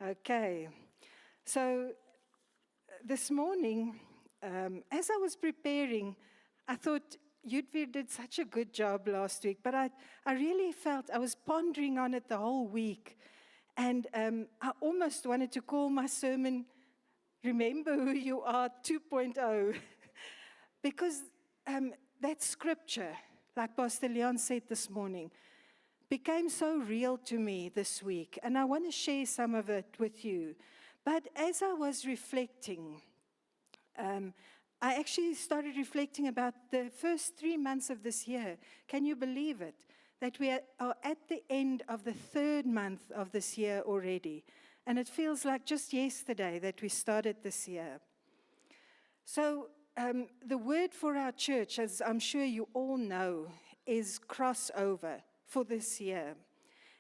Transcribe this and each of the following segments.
Okay. So this morning, as I was preparing, I thought Yudvir did such a good job last week, but I really felt I was pondering on it the whole week. And I almost wanted to call my sermon, Remember Who You Are 2.0, because that scripture, like Pastor Leon said this morning, became so real to me this week, and I want to share some of it with you. But as I was reflecting, I actually started reflecting about the first 3 months of this year. Can you believe it? That we are at the end of the 3rd month of this year already. And it feels like just yesterday that we started this year. So the word for our church, as I'm sure you all know, is crossover for this year.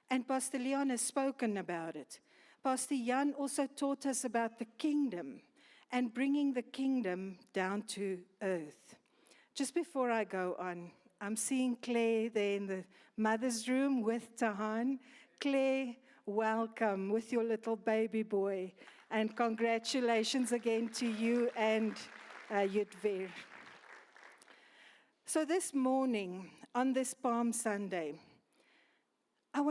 And Pastor Leon has spoken about it. Pastor Jan also taught us about the kingdom and bringing the kingdom down to earth. Just before I go on, I'm seeing Claire there in the mother's room with Tahan. Claire, welcome with your little baby boy. And congratulations again to you and Yudvir. So this morning, on this Palm Sunday, I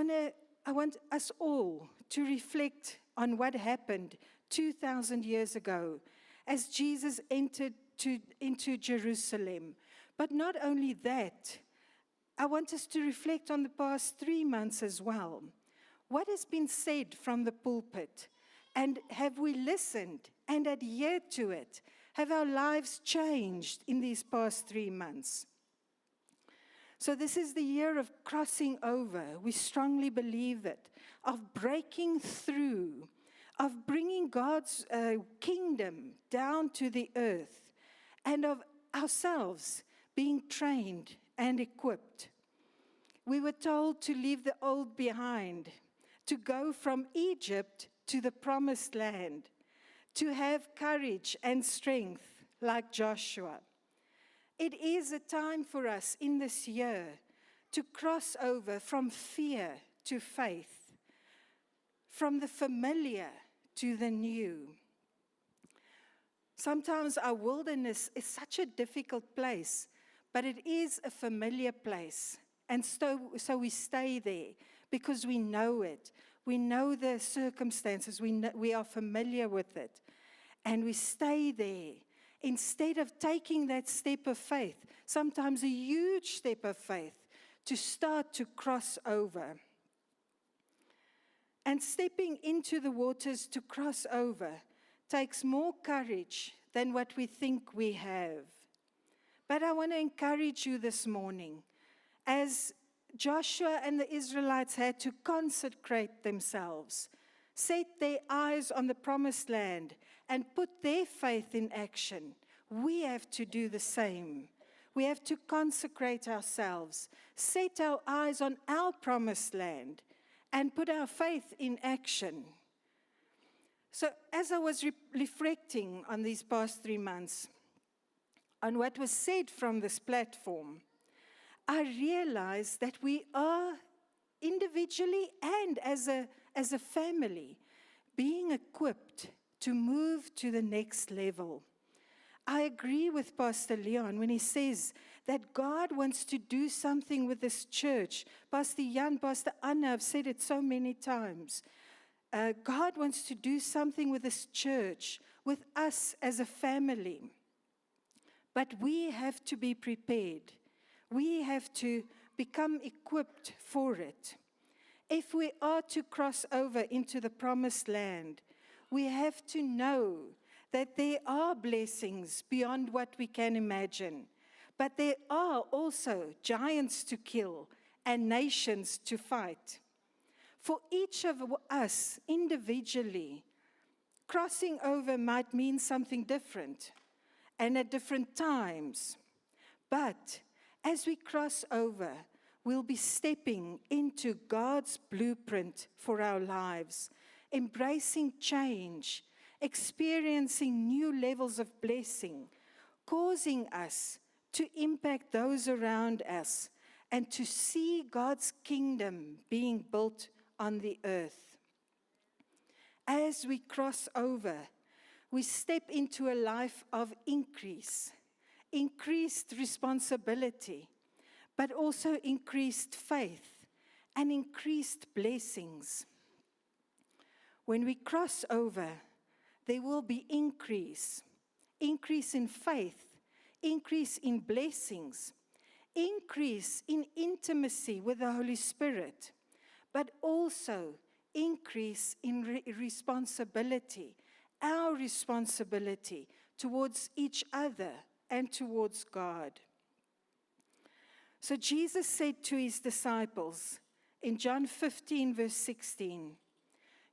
want us all to reflect on what happened 2,000 years ago as Jesus entered into Jerusalem. But not only that, I want us to reflect on the past 3 months as well. What has been said from the pulpit? And have we listened and adhered to it? Have our lives changed in these past 3 months? So this is the year of crossing over. We strongly believe it, of breaking through, of bringing God's kingdom down to the earth, and of ourselves being trained and equipped. We were told to leave the old behind, to go from Egypt to the promised land, to have courage and strength like Joshua. It is a time for us in this year to cross over from fear to faith, from the familiar to the new. Sometimes our wilderness is such a difficult place, but it is a familiar place. And so we stay there because we know it. We know the circumstances. We are familiar with it. And we stay there. Instead of taking that step of faith, sometimes a huge step of faith, to start to cross over. And stepping into the waters to cross over takes more courage than what we think we have. But I want to encourage you this morning, as Joshua and the Israelites had to consecrate themselves, set their eyes on the promised land, and put their faith in action, we have to do the same. We have to consecrate ourselves, set our eyes on our promised land, and put our faith in action. So as I was reflecting on these past 3 months, on what was said from this platform, I realized that we are individually and as a family being equipped to move to the next level. I agree with Pastor Leon when he says that God wants to do something with this church. Pastor Jan, Pastor Anna have said it so many times. God wants to do something with this church, with us as a family. But we have to be prepared. We have to become equipped for it. If we are to cross over into the promised land, we have to know that there are blessings beyond what we can imagine. But there are also giants to kill and nations to fight. For each of us individually, crossing over might mean something different and at different times. But as we cross over, we'll be stepping into God's blueprint for our lives, embracing change, experiencing new levels of blessing, causing us to impact those around us and to see God's kingdom being built on the earth. as we cross over, we step into a life of increased responsibility, but also increased faith and increased blessings. When we cross over, there will be increase in faith, increase in blessings, increase in intimacy with the Holy Spirit, but also increase in responsibility, our responsibility towards each other and towards God. So Jesus said to his disciples in John 15, verse 16,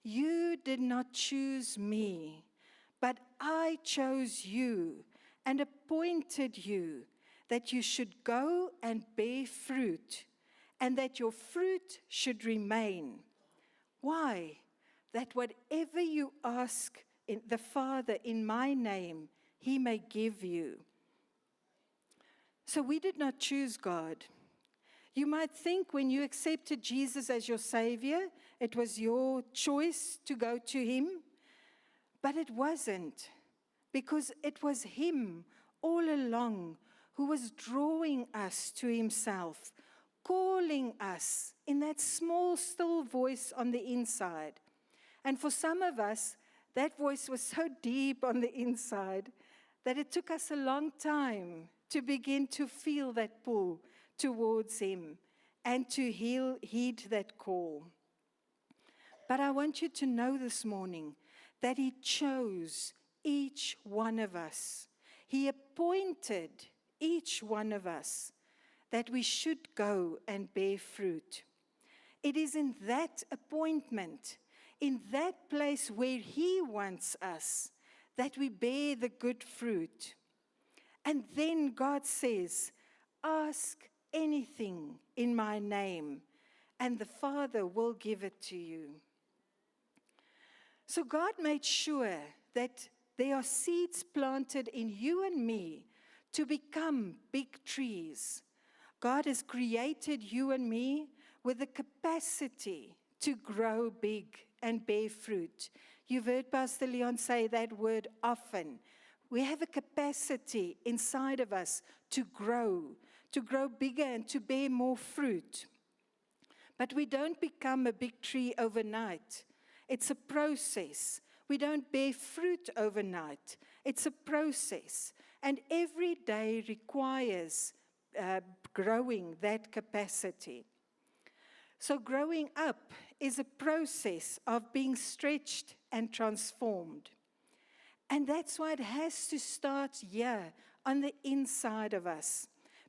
"You did not choose me, but I chose you and appointed you that you should go and bear fruit, and that your fruit should remain. Why? That whatever you ask the Father in my name, he may give you." So we did not choose God. You might think when you accepted Jesus as your Savior, it was your choice to go to him, but it wasn't, because it was him all along who was drawing us to himself, calling us in that small, still voice on the inside. And for some of us, that voice was so deep on the inside that it took us a long time to begin to feel that pull towards him and to heed that call. But I want you to know this morning that he chose each one of us. He appointed each one of us that we should go and bear fruit. It is in that appointment, in that place where he wants us, that we bear the good fruit. And then God says, "Ask anything in my name, and the Father will give it to you." So God made sure that there are seeds planted in you and me to become big trees. God has created you and me with the capacity to grow big and bear fruit. You've heard Pastor Leon say that word often. We have a capacity inside of us to grow bigger and to bear more fruit. But we don't become a big tree overnight. It's a process. We don't bear fruit overnight. It's a process. And every day requires growing that capacity. So growing up is a process of being stretched and transformed. And that's why it has to start here on the inside of us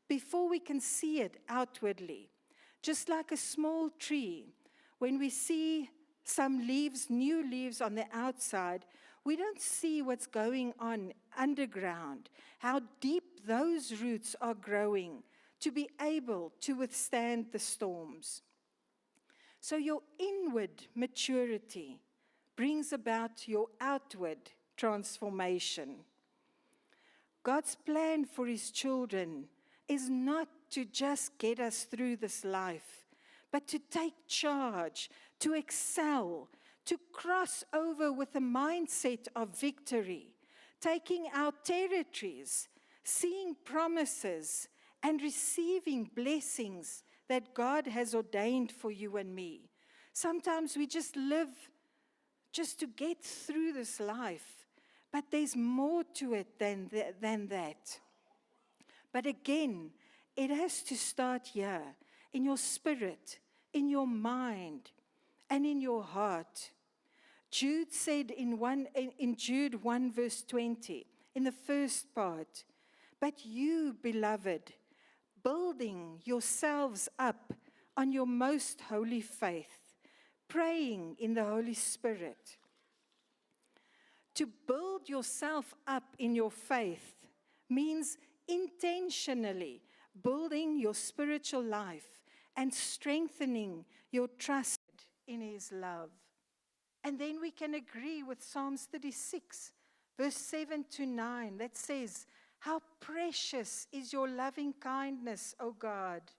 before we can see it outwardly. Just like a small tree, when we see some leaves, new leaves on the outside, we don't see what's going on underground, how deep those roots are growing to be able to withstand the storms. So your inward maturity brings about your outward transformation. God's plan for his children is not to just get us through this life, but to take charge, to excel, to cross over with a mindset of victory, taking our territories, seeing promises, and receiving blessings that God has ordained for you and me. Sometimes we just live just to get through this life, but there's more to it than that. But again, it has to start here, in your spirit, in your mind, and in your heart. Jude said in Jude 1 verse 20, in the first part, "But you, beloved, building yourselves up on your most holy faith, praying in the Holy Spirit." To build yourself up in your faith means intentionally building your spiritual life and strengthening your trust in his love. And then we can agree with Psalms 36, verse 7 to 9, that says, "How precious is your loving kindness, O God.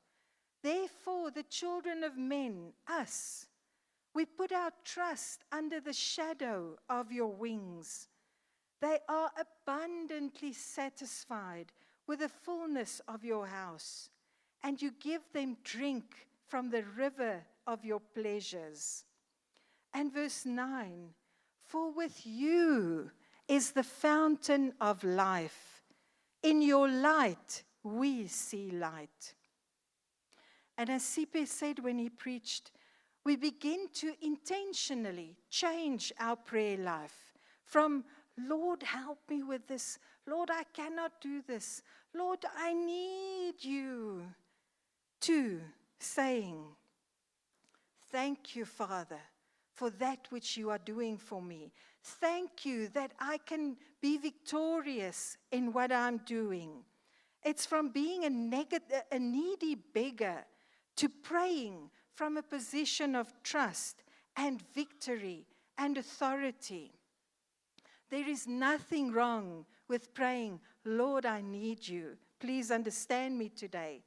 Therefore the children of men, us, We put our trust under the shadow of your wings. They are abundantly satisfied with the fullness of your house, and you give them drink from the river of your pleasures. And verse 9, for with you is the fountain of life. In your light we see light. And as Sipe said when he preached, we begin to intentionally change our prayer life from, Lord, help me with this. Lord, I cannot do this. Lord, I need you, to saying, thank you, Father, for that which you are doing for me. Thank you that I can be victorious in what I'm doing. It's from being a needy beggar to praying from a position of trust and victory and authority. There is nothing wrong with praying, Lord, I need you. Please understand me today.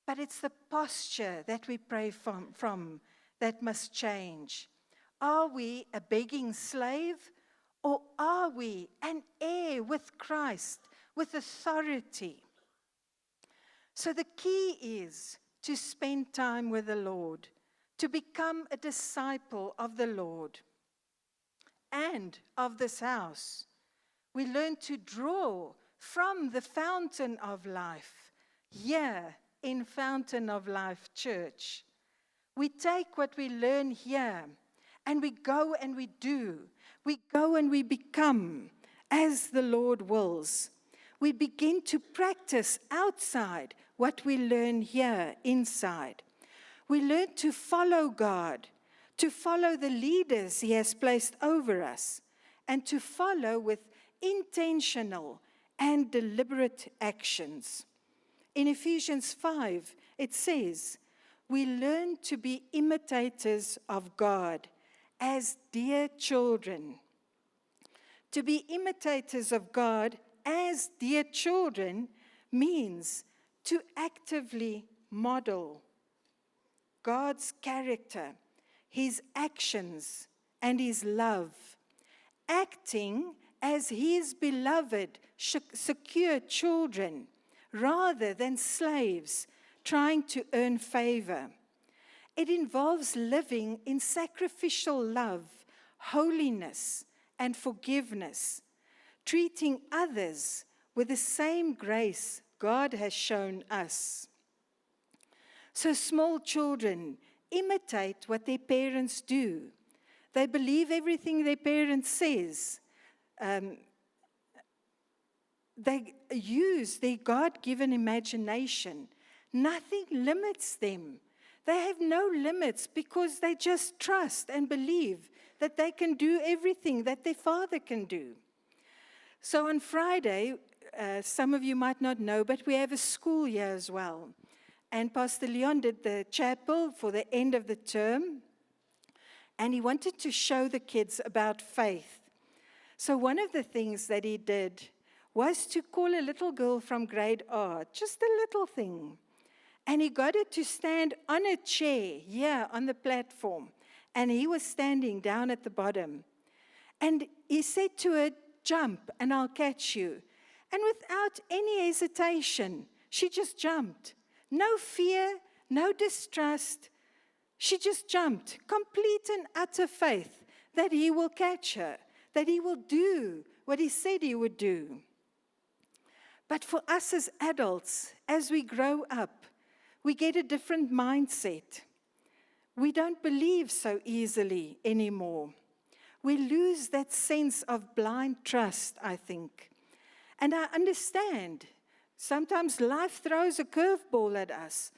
But it's the posture that we pray from that must change. Are we a begging slave, or are we an heir with Christ, with authority? So the key is to spend time with the Lord, to become a disciple of the Lord and of this house. We learn to draw from the fountain of life here in Fountain of Life Church. We take what we learn here and we go and we do. We go and we become as the Lord wills. We begin to practice outside what we learn here inside. We learn to follow God, to follow the leaders He has placed over us, and to follow with intentional and deliberate actions. In Ephesians 5, it says, we learn to be imitators of God as dear children. To be imitators of God as dear children means to actively model God's character, His actions, and His love, acting as His beloved, secure children, rather than slaves trying to earn favor. It involves living in sacrificial love, holiness, and forgiveness, treating others with the same grace God has shown us. So small children imitate what their parents do. They believe everything their parents says. They use their God-given imagination. Nothing limits them. They have no limits because they just trust and believe that they can do everything that their father can do. So on Friday, some of you might not know, but we have a school year as well. And Pastor Leon did the chapel for the end of the term, and he wanted to show the kids about faith. So one of the things that he did was to call a little girl from grade R, just a little thing. And he got her to stand on a chair here on the platform, and he was standing down at the bottom. And he said to her, jump and I'll catch you. And without any hesitation, she just jumped. No fear, no distrust. She just jumped, complete and utter faith that he will catch her, that he will do what he said he would do. But for us as adults, as we grow up, we get a different mindset. We don't believe so easily anymore. We lose that sense of blind trust, I think. And I understand. Sometimes life throws a curveball at us.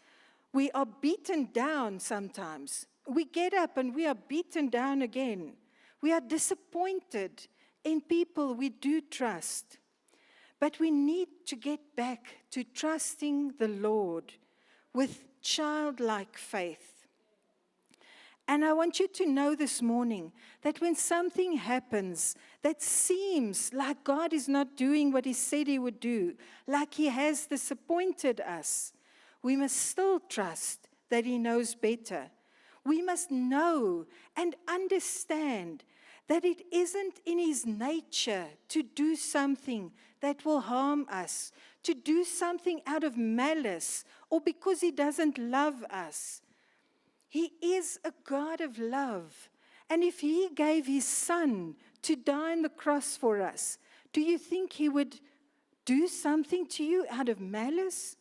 We are beaten down sometimes. We get up and we are beaten down again. We are disappointed in people we do trust. But we need to get back to trusting the Lord with childlike faith. And I want you to know this morning that when something happens that seems like God is not doing what He said He would do, like He has disappointed us, we must still trust that He knows better. We must know and understand that it isn't in his nature to do something that will harm us, to do something out of malice or because he doesn't love us. He is a God of love. And if he gave his son to die on the cross for us, do you think he would do something to you out of malice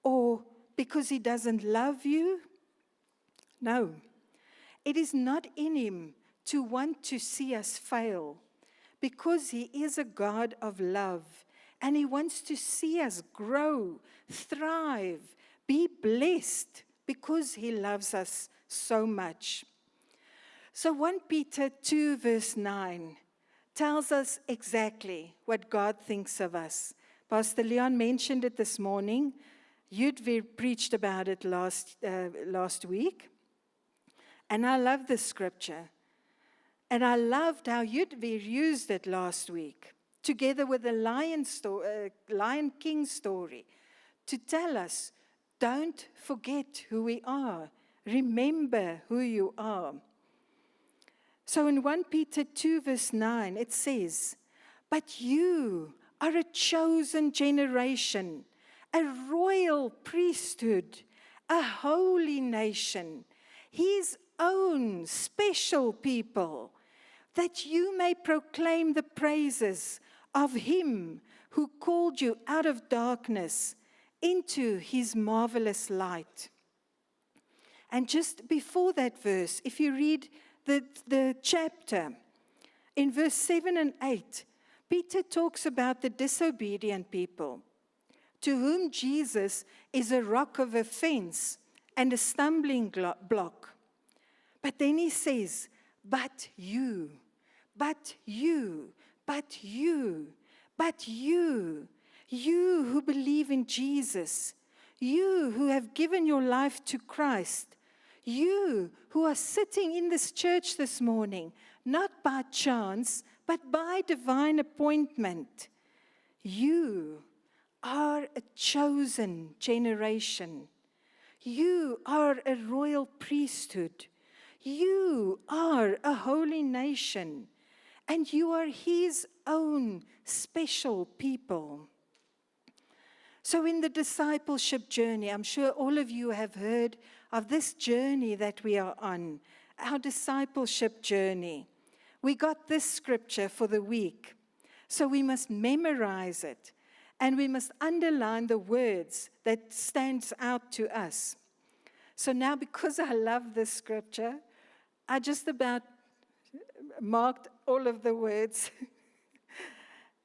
or because he doesn't love you? No. It is not in him to want to see us fail, because he is a God of love, and he wants to see us grow, thrive, be blessed, because he loves us so much. So 1 Peter 2 verse 9 tells us exactly what God thinks of us. Pastor Leon mentioned it this morning. Yudvir preached about it last week. And I love this scripture. And I loved how Yudvir used it last week, together with the Lion King story, to tell us, don't forget who we are. Remember who you are. So in 1 Peter 2 verse 9, it says, but you are a chosen generation, a royal priesthood, a holy nation, his own special people, that you may proclaim the praises of him who called you out of darkness into his marvelous light. And just before that verse, if you read the chapter, in verse 7 and 8, Peter talks about the disobedient people, to whom Jesus is a rock of offense and a stumbling block. But then he says, but you, you who believe in Jesus, you who have given your life to Christ, you who are sitting in this church this morning, not by chance, but by divine appointment, you are a chosen generation. You are a royal priesthood. You are a holy nation, and you are his own special people. So in the discipleship journey, I'm sure all of you have heard of this journey that we are on, our discipleship journey. We got this scripture for the week, so we must memorize it, and we must underline the words that stands out to us. So now, because I love this scripture, I just about marked all of the words.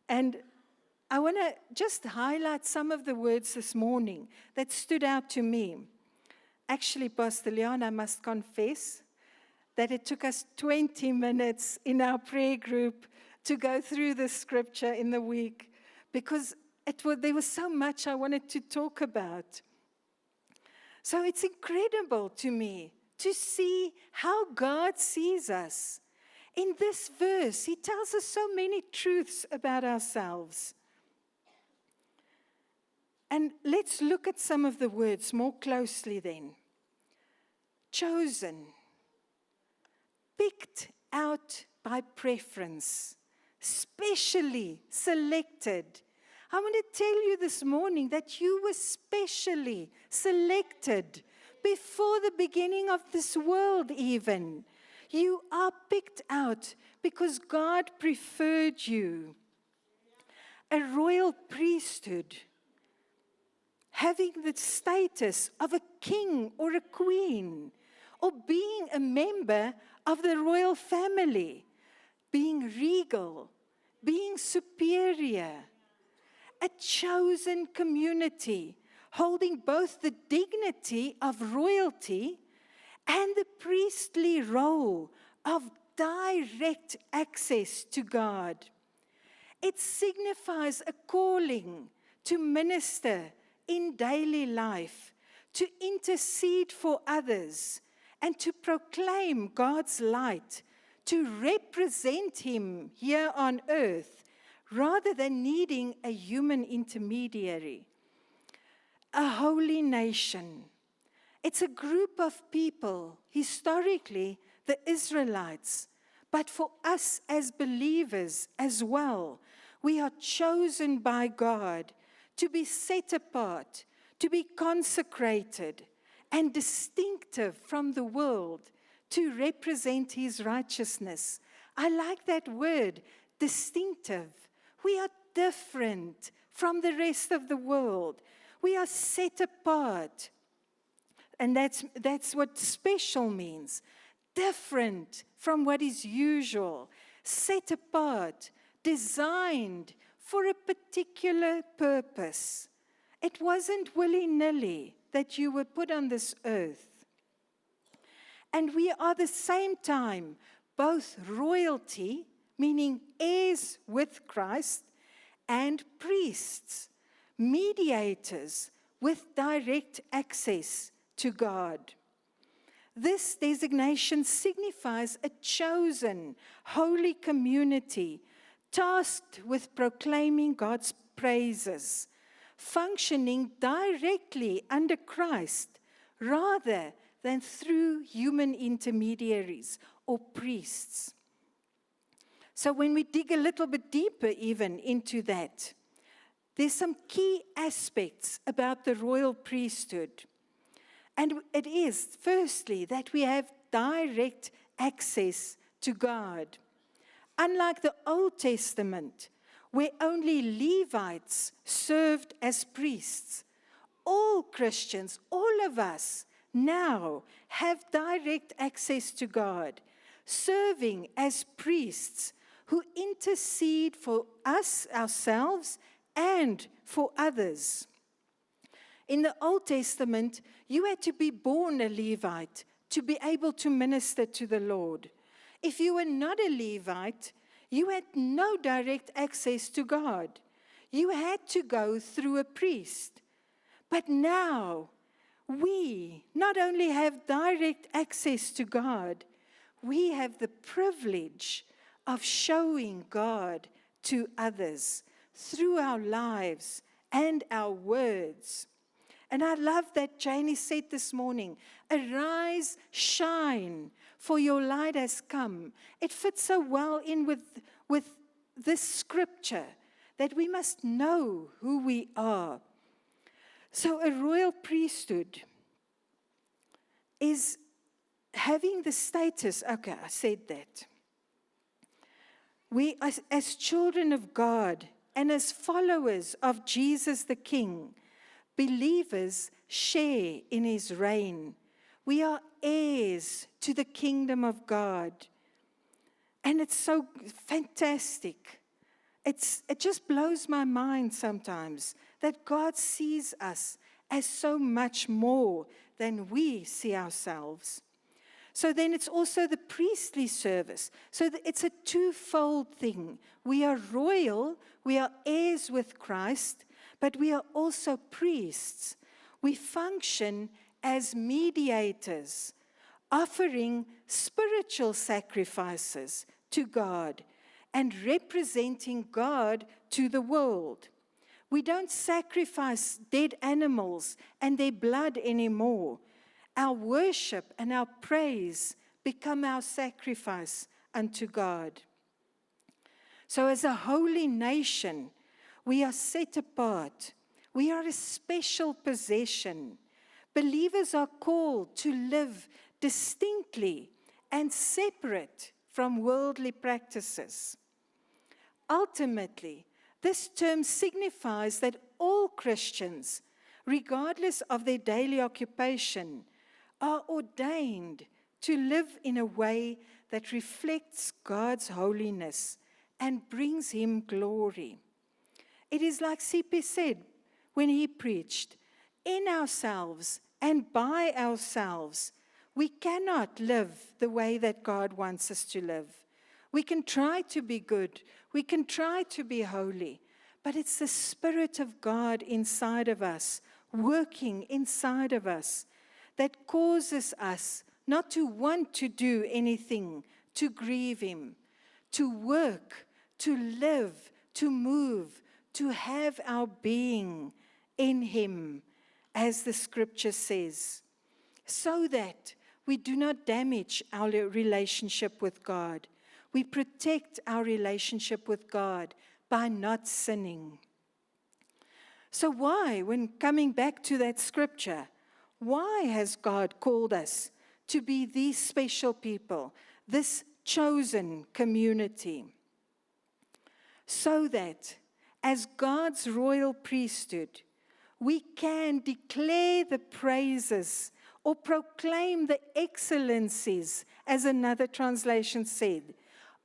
And I want to just highlight some of the words this morning that stood out to me. Actually, Pastor Leon, I must confess that it took us 20 minutes in our prayer group to go through this scripture in the week, because there was so much I wanted to talk about. So it's incredible to me to see how God sees us. In this verse, he tells us so many truths about ourselves. And let's look at some of the words more closely then. Chosen, picked out by preference, specially selected. I want to tell you this morning that you were specially selected before the beginning of this world even. You are picked out because God preferred you. A royal priesthood, having the status of a king or a queen, or being a member of the royal family, being regal, being superior, a chosen community, holding both the dignity of royalty and the priestly role of direct access to God. It signifies a calling to minister in daily life, to intercede for others, and to proclaim God's light, to represent him here on earth, rather than needing a human intermediary. A holy nation, It's a group of people, historically, the Israelites. But for us as believers as well, we are chosen by God to be set apart, to be consecrated and distinctive from the world, to represent His righteousness. I like that word, distinctive. We are different from the rest of the world. We are set apart. And that's what special means. Different from what is usual. Set apart. Designed for a particular purpose. It wasn't willy-nilly that you were put on this earth. And we are at the same time both royalty, meaning heirs with Christ, and priests, mediators with direct access to God. This designation signifies a chosen, holy community tasked with proclaiming God's praises, functioning directly under Christ rather than through human intermediaries or priests. So when we dig a little bit deeper even into that, there's some key aspects about the royal priesthood. And it is, firstly, that we have direct access to God. Unlike the Old Testament, where only Levites served as priests, all Christians, all of us, now have direct access to God, serving as priests who intercede for us, ourselves, and for others. In the Old Testament, you had to be born a Levite to be able to minister to the Lord. If you were not a Levite, you had no direct access to God. You had to go through a priest. But now, we not only have direct access to God, we have the privilege of showing God to others through our lives and our words. And I love that Janie said this morning, arise, shine, for your light has come. It fits so well in with this scripture that we must know who we are. So a royal priesthood is having the status, okay, I said that. We, as children of God and as followers of Jesus the King, believers share in His reign. We are heirs to the kingdom of God. And it's so fantastic. It just blows my mind sometimes that God sees us as so much more than we see ourselves. So then it's also the priestly service. So it's a twofold thing. We are royal, we are heirs with Christ, but we are also priests. We function as mediators, offering spiritual sacrifices to God and representing God to the world. We don't sacrifice dead animals and their blood anymore. Our worship and our praise become our sacrifice unto God. So as a holy nation, we are set apart. We are a special possession. Believers are called to live distinctly and separate from worldly practices. Ultimately, this term signifies that all Christians, regardless of their daily occupation, are ordained to live in a way that reflects God's holiness and brings Him glory. It is like C.P. said when he preached, in ourselves and by ourselves, we cannot live the way that God wants us to live. We can try to be good, we can try to be holy, but it's the Spirit of God inside of us, working inside of us, that causes us not to want to do anything to grieve Him, to work, to live, to move, to have our being in Him, as the scripture says. so that we do not damage our relationship with God. We protect our relationship with God by not sinning. So why, when coming back to that scripture, why has God called us to be these special people, this chosen community? So that as God's royal priesthood, we can declare the praises or proclaim the excellencies, as another translation said,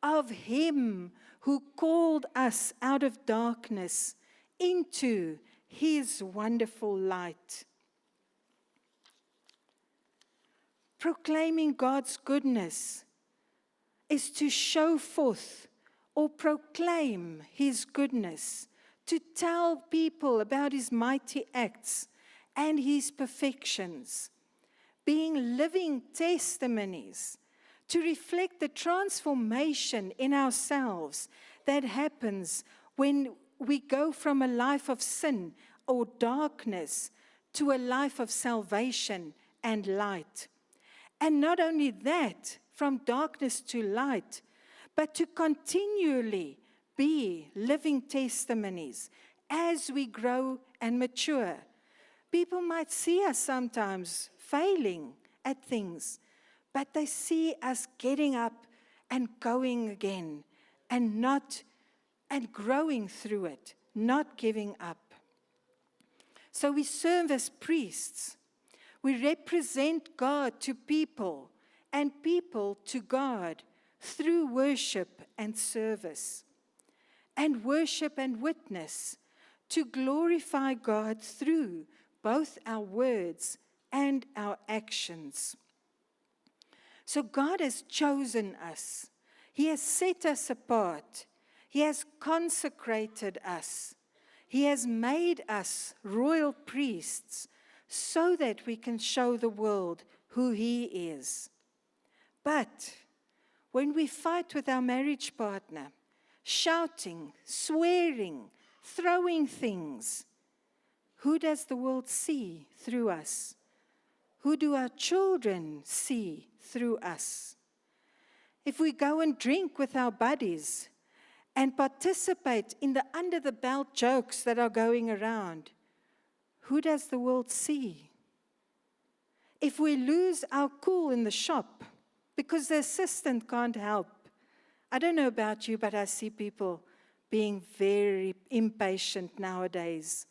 of Him who called us out of darkness into His wonderful light. Proclaiming God's goodness is to show forth or proclaim His goodness, to tell people about His mighty acts and His perfections, being living testimonies to reflect the transformation in ourselves that happens when we go from a life of sin or darkness to a life of salvation and light. And not only that, from darkness to light, but to continually be living testimonies as we grow and mature. People might see us sometimes failing at things, but they see us getting up and going again and growing through it, not giving up. So we serve as priests. We represent God to people and people to God through worship and service, and worship and witness to glorify God through both our words and our actions. So God has chosen us. He has set us apart. He has consecrated us. He has made us royal priests so that we can show the world who He is. But when we fight with our marriage partner, shouting, swearing, throwing things, who does the world see through us? Who do our children see through us? If we go and drink with our buddies and participate in the under-the-belt jokes that are going around, who does the world see? If we lose our cool in the shop because the assistant can't help, I don't know about you, but I see people being very impatient nowadays.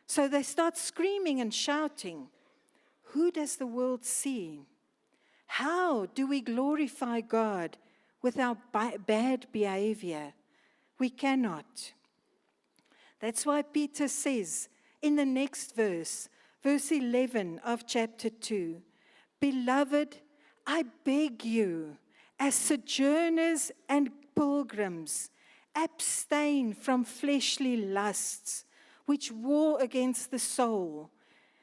So they start screaming and shouting. Who does the world see? How do we glorify God with our bad behavior? We cannot. That's why Peter says in the next verse, verse 11 of chapter 2, Beloved, I beg you, as sojourners and pilgrims, abstain from fleshly lusts, which war against the soul,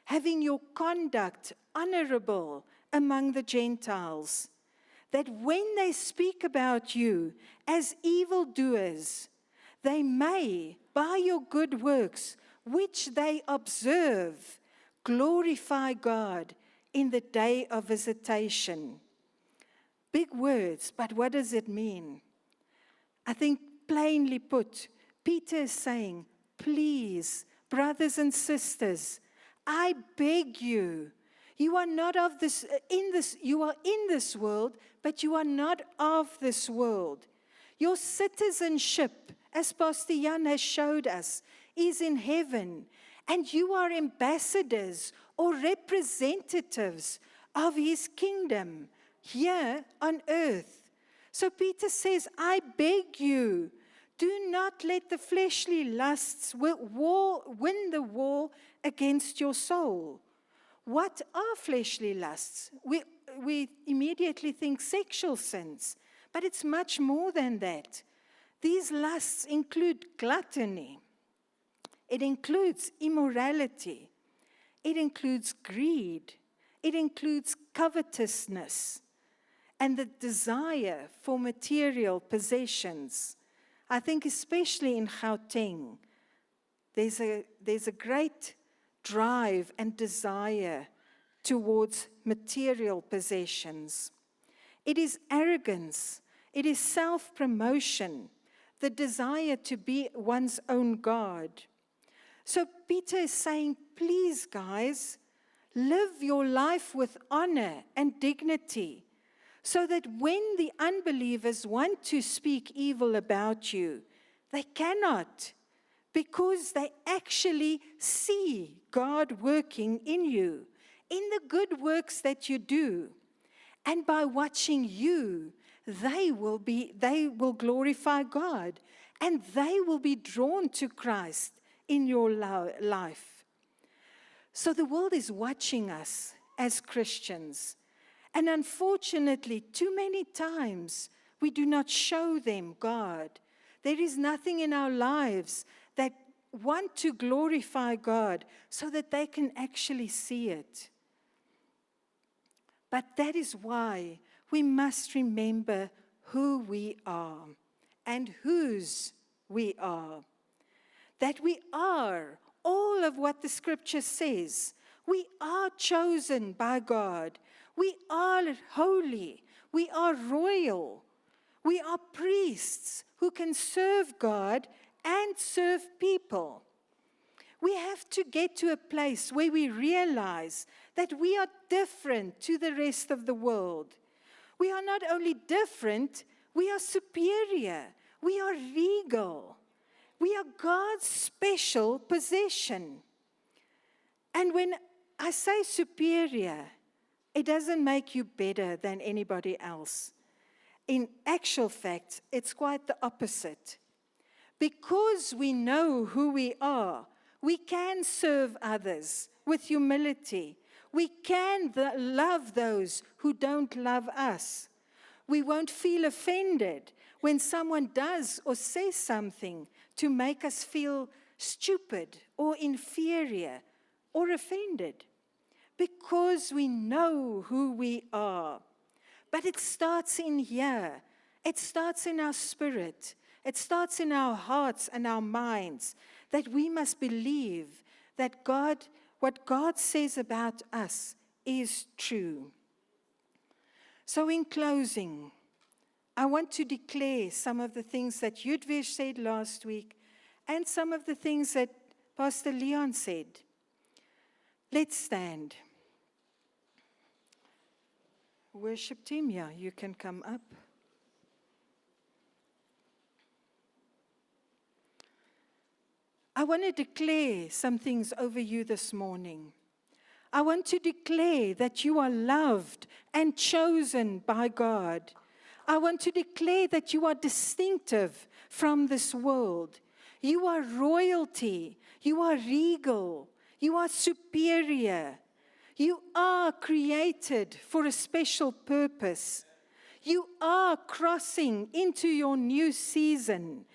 having your conduct honorable among the Gentiles, that when they speak about you as evildoers, they may, by your good works, which they observe, glorify God in the day of visitation. Big words, but what does it mean? I think plainly put, Peter is saying, please, brothers and sisters, I beg you, you are not of this, you are in this world, but you are not of this world. Your citizenship, as Pastor Jan has showed us, is in heaven, and you are ambassadors or representatives of His kingdom here on earth. So Peter says, I beg you, do not let the fleshly lusts win the war against your soul. What are fleshly lusts? We immediately think sexual sins, but it's much more than that. These lusts include gluttony. It includes immorality. It includes greed. It includes covetousness and the desire for material possessions. I think especially in Gauteng, there's a great drive and desire towards material possessions. It is arrogance. It is self-promotion, the desire to be one's own God. So Peter is saying, please, guys, live your life with honor and dignity, so that when the unbelievers want to speak evil about you, they cannot, because they actually see God working in you, in the good works that you do. And by watching you, they will glorify God, and they will be drawn to Christ in your life. So the world is watching us as Christians. And unfortunately, too many times, we do not show them God. There is nothing in our lives that want to glorify God so that they can actually see it. But that is why we must remember who we are and whose we are. That we are all of what the Scripture says. We are chosen by God. We are holy. We are royal. We are priests who can serve God and serve people. We have to get to a place where we realize that we are different to the rest of the world. We are not only different, we are superior. We are regal. We are God's special possession. And when I say superior, it doesn't make you better than anybody else. In actual fact, it's quite the opposite. Because we know who we are, we can serve others with humility. We can love those who don't love us. We won't feel offended when someone does or says something to make us feel stupid or inferior or offended, because we know who we are. But it starts in here. It starts in our spirit. It starts in our hearts and our minds, that we must believe that what God says about us is true. So in closing, I want to declare some of the things that Yudvish said last week and some of the things that Pastor Leon said. Let's stand. Worship team, yeah, you can come up. I want to declare some things over you this morning. I want to declare that you are loved and chosen by God. I want to declare that you are distinctive from this world. You are royalty. You are regal. You are superior. You are created for a special purpose. You are crossing into your new season.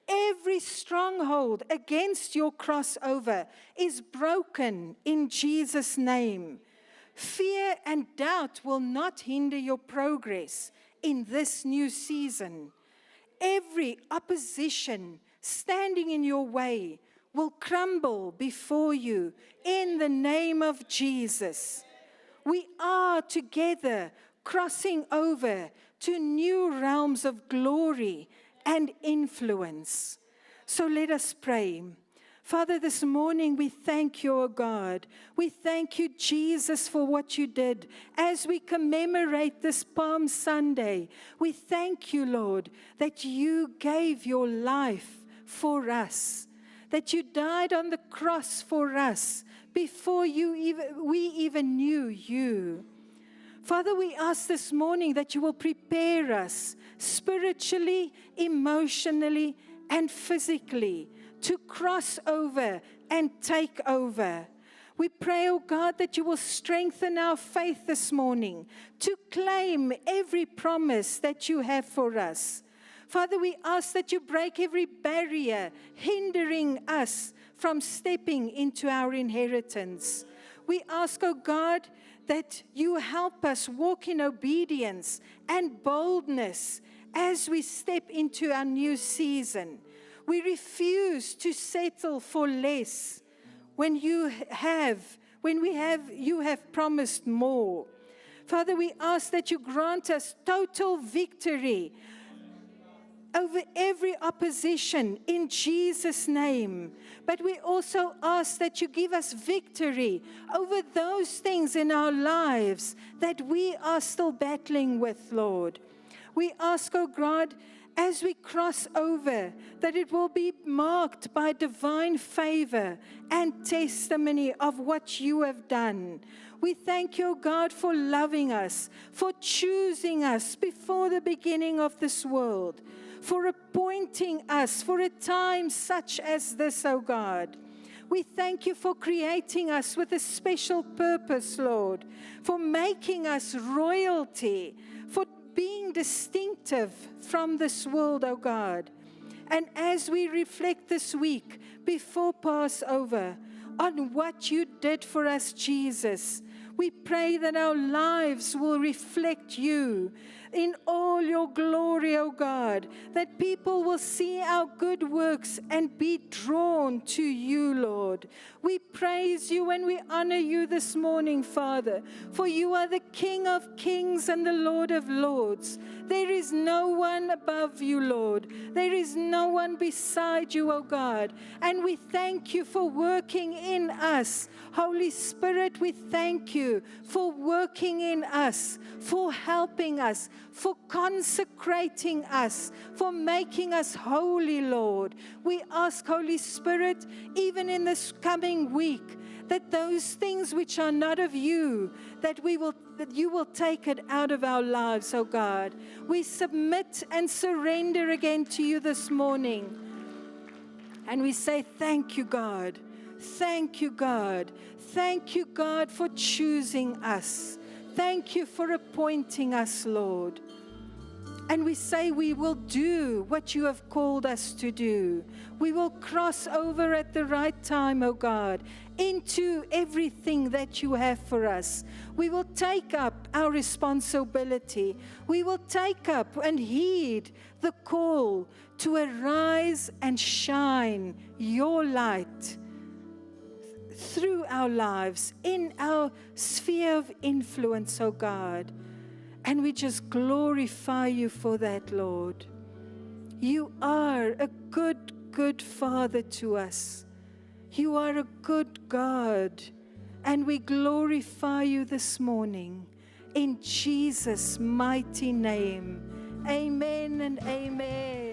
Every stronghold against your crossover is broken in Jesus' name. Fear and doubt will not hinder your progress in this new season. Every opposition standing in your way will crumble before you in the name of Jesus. We are together crossing over to new realms of glory and influence. So let us pray. Father, this morning we thank you, O God. We thank you, Jesus, for what you did. As we commemorate this Palm Sunday, we thank you, Lord, that you gave your life for us, that you died on the cross for us before we even knew you. Father, we ask this morning that you will prepare us spiritually, emotionally, and physically to cross over and take over. We pray, oh God, that you will strengthen our faith this morning to claim every promise that you have for us. Father, we ask that you break every barrier hindering us from stepping into our inheritance. We ask, oh God, that you help us walk in obedience and boldness as we step into our new season. We refuse to settle for less when you have when you have promised more. Father, we ask that you grant us total victory over every opposition in Jesus' name. But we also ask that you give us victory over those things in our lives that we are still battling with, Lord. We ask, oh God, as we cross over, that it will be marked by divine favor and testimony of what you have done. We thank you, God, for loving us, for choosing us before the beginning of this world, for appointing us for a time such as this, oh God. We thank you for creating us with a special purpose, Lord, for making us royalty, for being distinctive from this world, oh God. And as we reflect this week before Passover on what you did for us, Jesus, we pray that our lives will reflect you in all your glory, O God, that people will see our good works and be drawn to you, Lord. We praise you and we honor you this morning, Father, for you are the King of kings and the Lord of lords. There is no one above you, Lord. There is no one beside you, O God. And we thank you for working in us. Holy Spirit, we thank you for working in us, for helping us, for consecrating us, for making us holy, Lord. We ask, Holy Spirit, even in this coming week, that those things which are not of you, that you will take it out of our lives, oh God. We submit and surrender again to you this morning. And we say, thank you, God. Thank you, God. Thank you, God, for choosing us. Thank you for appointing us, Lord. And we say we will do what you have called us to do. We will cross over at the right time, oh God, into everything that you have for us. We will take up our responsibility. We will take up and heed the call to arise and shine your light through our lives, in our sphere of influence, oh God. And we just glorify you for that, Lord. You are a good, good Father to us. You are a good God. And we glorify you this morning in Jesus' mighty name. Amen and amen.